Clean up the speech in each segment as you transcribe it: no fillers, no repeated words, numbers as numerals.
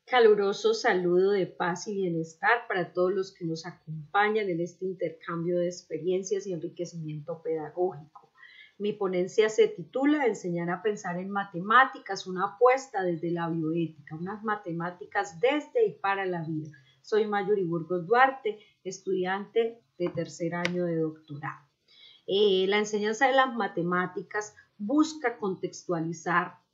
Caluroso saludo de paz y bienestar para todos los que nos acompañan en este intercambio de experiencias y enriquecimiento pedagógico. Mi ponencia se titula Enseñar a pensar en matemáticas, una apuesta desde la bioética, unas matemáticas desde y para la vida. Soy Mayuri Burgos Duarte, estudiante de tercer año de doctorado. La enseñanza de las matemáticas busca contextualizar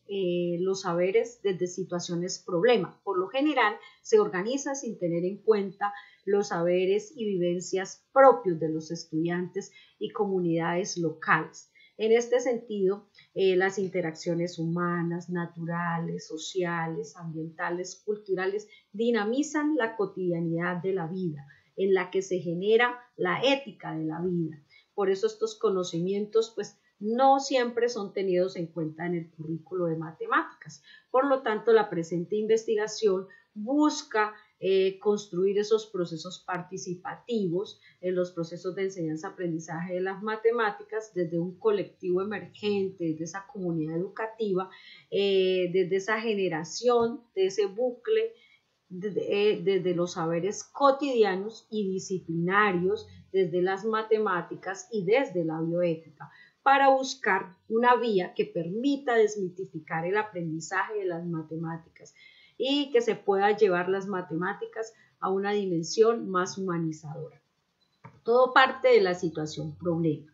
los saberes desde situaciones problema. Por lo general, se organiza sin tener en cuenta los saberes y vivencias propios de los estudiantes y comunidades locales. En este sentido, las interacciones humanas, naturales, sociales, ambientales, culturales, dinamizan la cotidianidad de la vida, en la que se genera la ética de la vida. Por eso estos conocimientos, pues, no siempre son tenidos en cuenta en el currículo de matemáticas. Por lo tanto, la presente investigación busca construir esos procesos participativos en los procesos de enseñanza-aprendizaje de las matemáticas desde un colectivo emergente, desde esa comunidad educativa, desde esa generación, de ese bucle, desde los saberes cotidianos y disciplinarios, desde las matemáticas y desde la bioética, para buscar una vía que permita desmitificar el aprendizaje de las matemáticas y que se pueda llevar las matemáticas a una dimensión más humanizadora. Todo parte de la situación problema.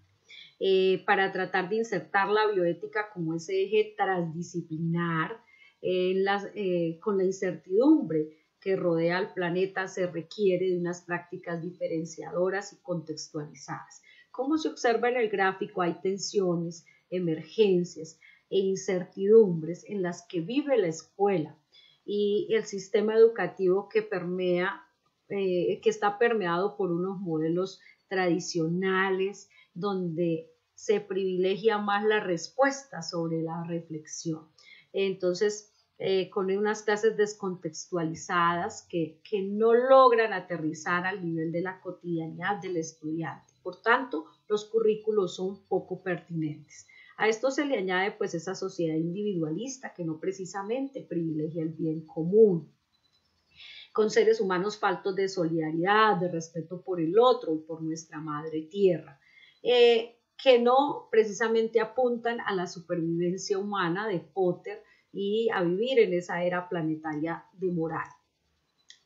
Para tratar de insertar la bioética como ese eje transdisciplinar con la incertidumbre que rodea al planeta, se requiere de unas prácticas diferenciadoras y contextualizadas. Como se observa en el gráfico, hay tensiones, emergencias e incertidumbres en las que vive la escuela y el sistema educativo que está permeado por unos modelos tradicionales donde se privilegia más la respuesta sobre la reflexión. Entonces, con unas clases descontextualizadas que no logran aterrizar al nivel de la cotidianidad del estudiante. Por tanto, los currículos son poco pertinentes. A esto se le añade pues esa sociedad individualista que no precisamente privilegia el bien común, con seres humanos faltos de solidaridad, de respeto por el otro y por nuestra madre tierra, que no precisamente apuntan a la supervivencia humana de Potter y a vivir en esa era planetaria de moral.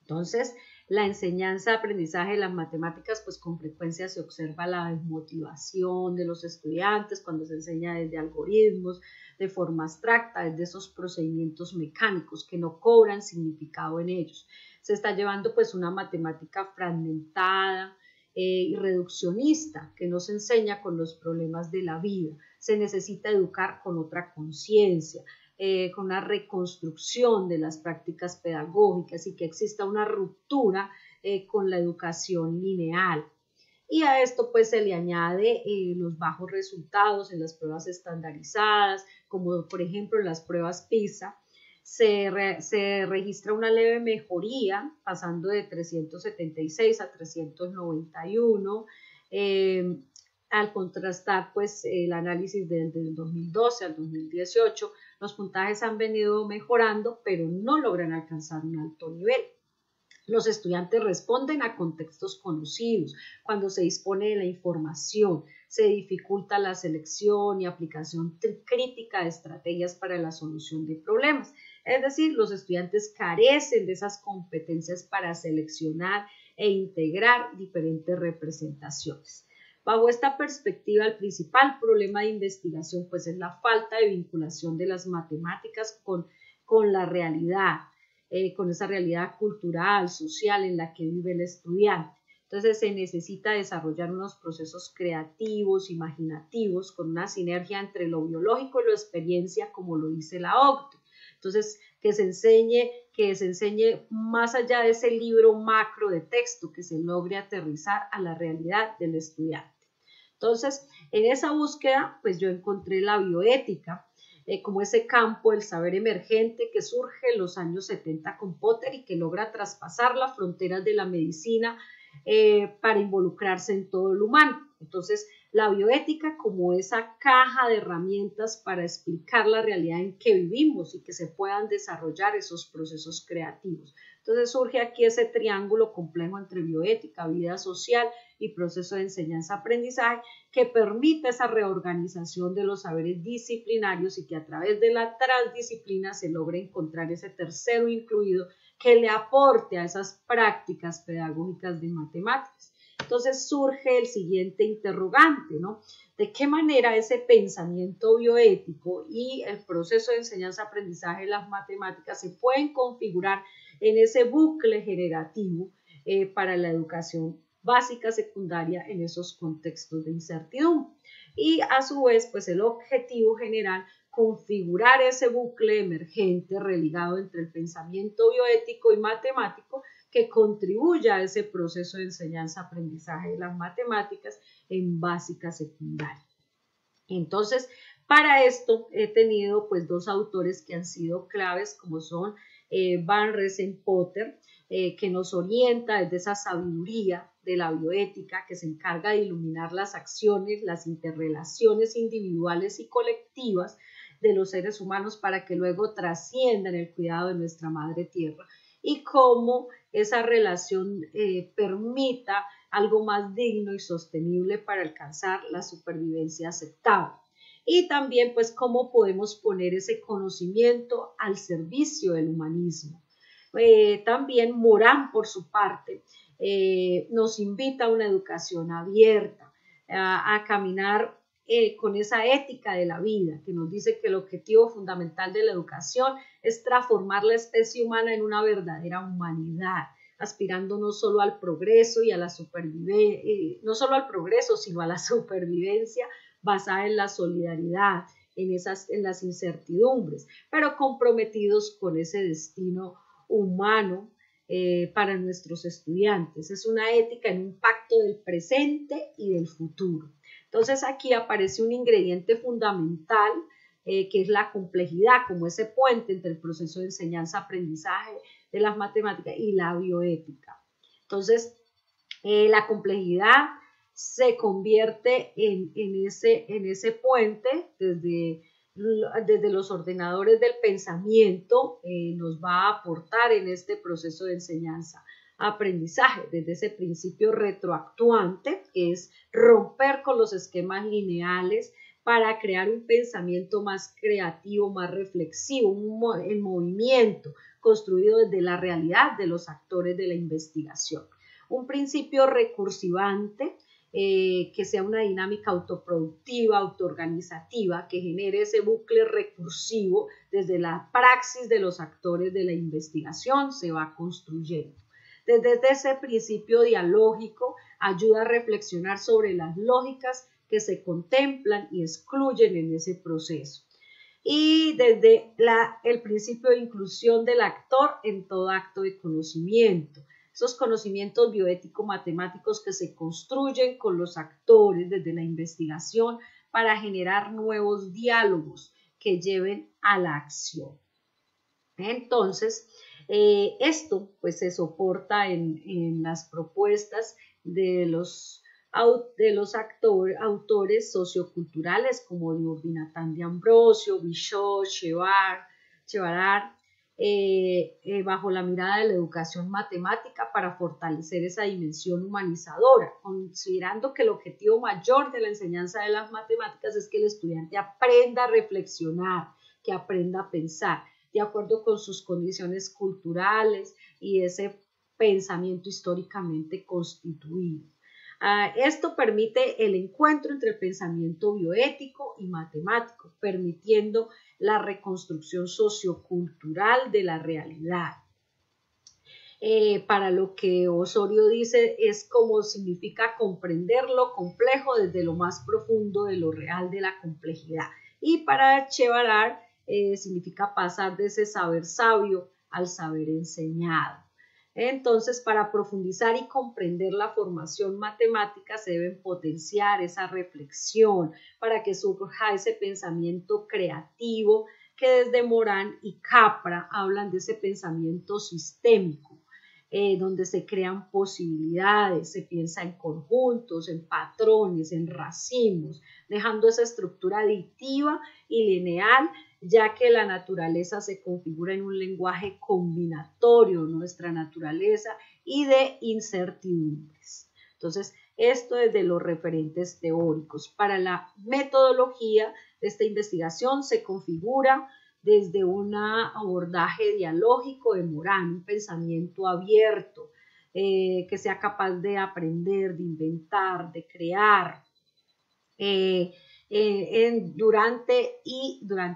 Entonces, la enseñanza, aprendizaje de las matemáticas, pues con frecuencia se observa la desmotivación de los estudiantes cuando se enseña desde algoritmos, de forma abstracta, desde esos procedimientos mecánicos que no cobran significado en ellos. Se está llevando pues una matemática fragmentada y reduccionista que no se enseña con los problemas de la vida. Se necesita educar con otra conciencia, con una reconstrucción de las prácticas pedagógicas y que exista una ruptura con la educación lineal. Y a esto pues se le añade los bajos resultados en las pruebas estandarizadas, como por ejemplo en las pruebas PISA. Se registra una leve mejoría, pasando de 376 a 391, al contrastar pues el análisis desde el 2012 al 2018, los puntajes han venido mejorando, pero no logran alcanzar un alto nivel. Los estudiantes responden a contextos conocidos. Cuando se dispone de la información, se dificulta la selección y aplicación crítica de estrategias para la solución de problemas. Es decir, los estudiantes carecen de esas competencias para seleccionar e integrar diferentes representaciones. Bajo esta perspectiva, el principal problema de investigación pues, es la falta de vinculación de las matemáticas con la realidad, con esa realidad cultural, social en la que vive el estudiante. Entonces se necesita desarrollar unos procesos creativos, imaginativos, con una sinergia entre lo biológico y la experiencia, como lo dice la OCDE. Entonces, que se enseñe más allá de ese libro macro de texto, que se logre aterrizar a la realidad del estudiante. Entonces, en esa búsqueda, pues yo encontré la bioética como ese campo del saber emergente que surge en los años 70 con Potter y que logra traspasar las fronteras de la medicina para involucrarse en todo lo humano. Entonces, La bioética como esa caja de herramientas para explicar la realidad en que vivimos y que se puedan desarrollar esos procesos creativos. Entonces surge aquí ese triángulo complejo entre bioética, vida social y proceso de enseñanza-aprendizaje que permite esa reorganización de los saberes disciplinarios y que a través de la transdisciplina se logre encontrar ese tercero incluido que le aporte a esas prácticas pedagógicas de matemáticas. Entonces surge el siguiente interrogante, ¿no? ¿De qué manera ese pensamiento bioético y el proceso de enseñanza-aprendizaje de las matemáticas se pueden configurar en ese bucle generativo para la educación básica, secundaria en esos contextos de incertidumbre? Y a su vez, pues el objetivo general, configurar ese bucle emergente religado entre el pensamiento bioético y matemático que contribuya a ese proceso de enseñanza-aprendizaje de las matemáticas en básica secundaria. Entonces, para esto he tenido pues dos autores que han sido claves, como son Van Reesen-Potter, que nos orienta desde esa sabiduría de la bioética que se encarga de iluminar las acciones, las interrelaciones individuales y colectivas de los seres humanos para que luego trasciendan el cuidado de nuestra madre tierra y cómo esa relación permita algo más digno y sostenible para alcanzar la supervivencia aceptable. Y también pues cómo podemos poner ese conocimiento al servicio del humanismo. También Morán, por su parte, nos invita a una educación abierta, a caminar con esa ética de la vida, que nos dice que el objetivo fundamental de la educación es transformar la especie humana en una verdadera humanidad, aspirando no solo al progreso y a la supervivencia, no solo al progreso, sino a la supervivencia basada en la solidaridad, en las incertidumbres, pero comprometidos con ese destino humano para nuestros estudiantes. Es una ética en un pacto del presente y del futuro. Entonces aquí aparece un ingrediente fundamental que es la complejidad, como ese puente entre el proceso de enseñanza-aprendizaje de las matemáticas y la bioética. Entonces, la complejidad se convierte en ese puente desde los ordenadores del pensamiento, nos va a aportar en este proceso de enseñanza-aprendizaje, desde ese principio retroactuante, que es romper con los esquemas lineales para crear un pensamiento más creativo, más reflexivo, en movimiento, construido desde la realidad de los actores de la investigación. Un principio recursivante, que sea una dinámica autoproductiva, autoorganizativa, que genere ese bucle recursivo desde la praxis de los actores de la investigación, se va construyendo. Desde ese principio dialógico ayuda a reflexionar sobre las lógicas que se contemplan y excluyen en ese proceso. Y desde el principio de inclusión del actor en todo acto de conocimiento. Esos conocimientos bioético-matemáticos que se construyen con los actores desde la investigación para generar nuevos diálogos que lleven a la acción. Entonces, esto pues se soporta en las propuestas de los autores socioculturales como Diurvinatán de Ambrosio, Bishop, Chevarar, bajo la mirada de la educación matemática para fortalecer esa dimensión humanizadora, considerando que el objetivo mayor de la enseñanza de las matemáticas es que el estudiante aprenda a reflexionar, que aprenda a pensar, de acuerdo con sus condiciones culturales y ese pensamiento históricamente constituido. Esto permite el encuentro entre el pensamiento bioético y matemático, permitiendo la reconstrucción sociocultural de la realidad. Para lo que Osorio dice es como significa comprender lo complejo desde lo más profundo de lo real de la complejidad. Y para Chevarar significa pasar de ese saber sabio al saber enseñado. Entonces, para profundizar y comprender la formación matemática se deben potenciar esa reflexión para que surja ese pensamiento creativo que desde Morán y Capra hablan de ese pensamiento sistémico. donde se crean posibilidades, se piensa en conjuntos, en patrones, en racimos, dejando esa estructura aditiva y lineal, ya que la naturaleza se configura en un lenguaje combinatorio, nuestra naturaleza, y de incertidumbres. Entonces, esto desde los referentes teóricos. Para la metodología de esta investigación se configura desde un abordaje dialógico de Morin, un pensamiento abierto, que sea capaz de aprender, de inventar, de crear durante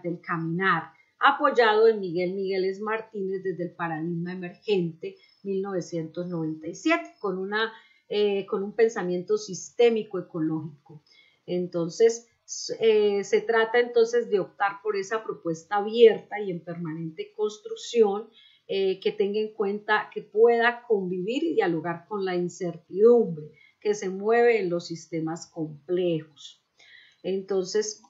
el caminar, apoyado en Miguel Migueles Martínez desde el paradigma emergente 1997, con un pensamiento sistémico ecológico. Entonces, se trata entonces de optar por esa propuesta abierta y en permanente construcción, que tenga en cuenta que pueda convivir y dialogar con la incertidumbre que se mueve en los sistemas complejos. Entonces,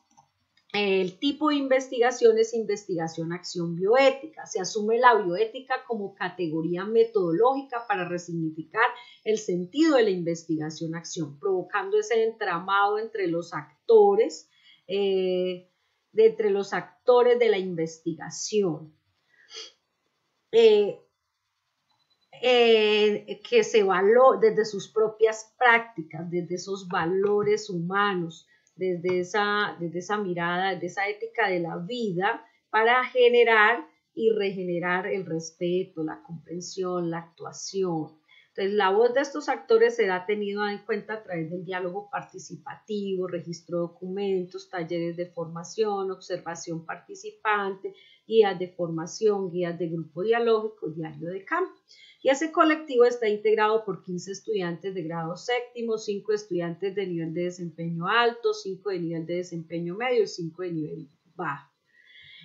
el tipo de investigación es investigación-acción bioética. Se asume la bioética como categoría metodológica para resignificar el sentido de la investigación-acción, provocando ese entramado entre los actores, de la investigación. Que se valora desde sus propias prácticas, desde esos valores humanos, desde esa mirada, desde esa ética de la vida, para generar y regenerar el respeto, la comprensión, la actuación. Entonces, la voz de estos actores será tenida en cuenta a través del diálogo participativo, registro de documentos, talleres de formación, observación participante, guías de formación, guías de grupo dialógico, diario de campo. Y ese colectivo está integrado por 15 estudiantes de grado séptimo, 5 estudiantes de nivel de desempeño alto, 5 de nivel de desempeño medio y 5 de nivel bajo.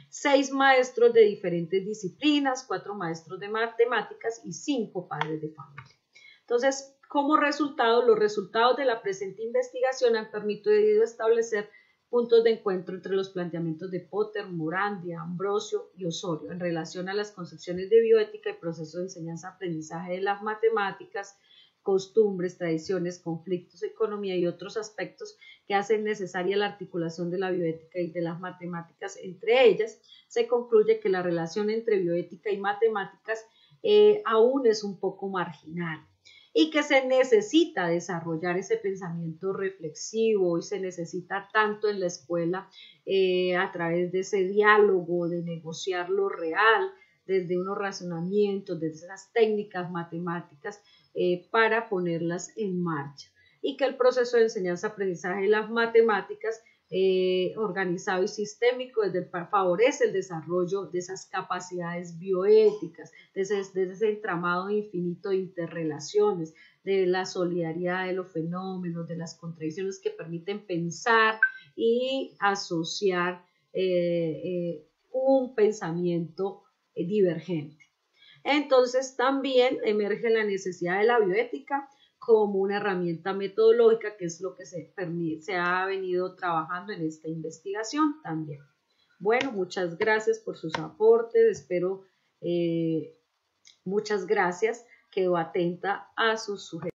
6 maestros de diferentes disciplinas, 4 maestros de matemáticas y 5 padres de familia. Entonces, como resultado, los resultados de la presente investigación han permitido establecer puntos de encuentro entre los planteamientos de Potter, Morin, de Ambrosio y Osorio en relación a las concepciones de bioética y procesos de enseñanza-aprendizaje de las matemáticas, costumbres, tradiciones, conflictos, economía y otros aspectos que hacen necesaria la articulación de la bioética y de las matemáticas. Entre ellas, se concluye que la relación entre bioética y matemáticas aún es un poco marginal y que se necesita desarrollar ese pensamiento reflexivo y se necesita tanto en la escuela a través de ese diálogo, de negociar lo real, desde unos razonamientos, desde esas técnicas matemáticas para ponerlas en marcha. Y que el proceso de enseñanza-aprendizaje de las matemáticas organizado y sistémico favorece el desarrollo de esas capacidades bioéticas, de ese entramado infinito de interrelaciones, de la solidaridad de los fenómenos, de las contradicciones que permiten pensar y asociar un pensamiento divergente. Entonces también emerge la necesidad de la bioética como una herramienta metodológica, que es lo que se ha venido trabajando en esta investigación también. Bueno, muchas gracias por sus aportes, espero, muchas gracias, quedo atenta a sus sugerencias.